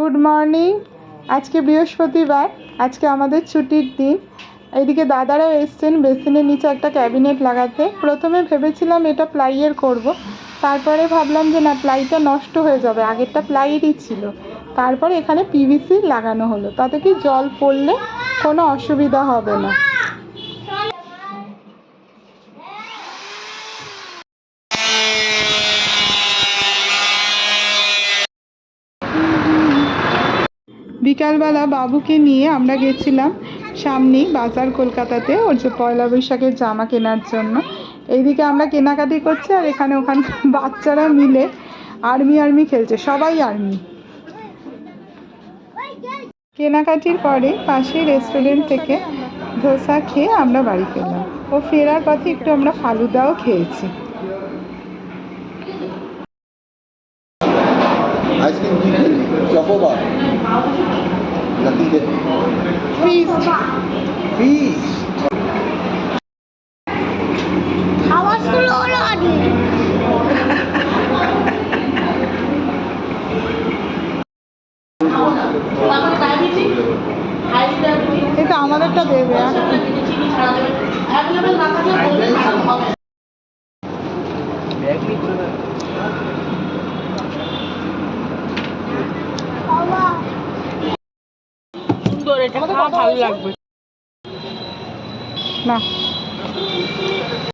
Good morning. আজকে বৃহস্পতিবার, আজকে আমাদের ছুটির দিন। এইদিকে দাদারাও এসছেন বেসিনের নিচে একটা ক্যাবিনেট লাগাতে। প্রথমে ভেবেছিলাম এটা প্লাইয়ের করব, তারপরে ভাবলাম যে না, প্লাইটা নষ্ট হয়ে যাবে, আগেরটা প্লাইয়েরই ছিল। তারপরে এখানে পিভিসি লাগানো হলো, তাতে কি জল পড়লে কোনো অসুবিধা হবে না। বিকালবেলা বাবুকে নিয়ে আমরা গেছিলাম সামনেই বাজার কলকাতাতে, ওর যে পয়লা বৈশাখের জামা কেনার জন্য। এইদিকে আমরা কেনাকাটি করছি, আর এখানে ওখানে বাচ্চারা মিলে আর্মি খেলছে, সবাই আর্মি। কেনাকাটির পরে পাশেই রেস্টুরেন্ট থেকে ধোসা খেয়ে আমরা বাড়ি ফিরলাম। ও ফেরার পথে একটু আমরা ফালুদাও খেয়েছি। এটা আমাদেরটা দেবে সুন্দর, এটা ভালো লাগবে না।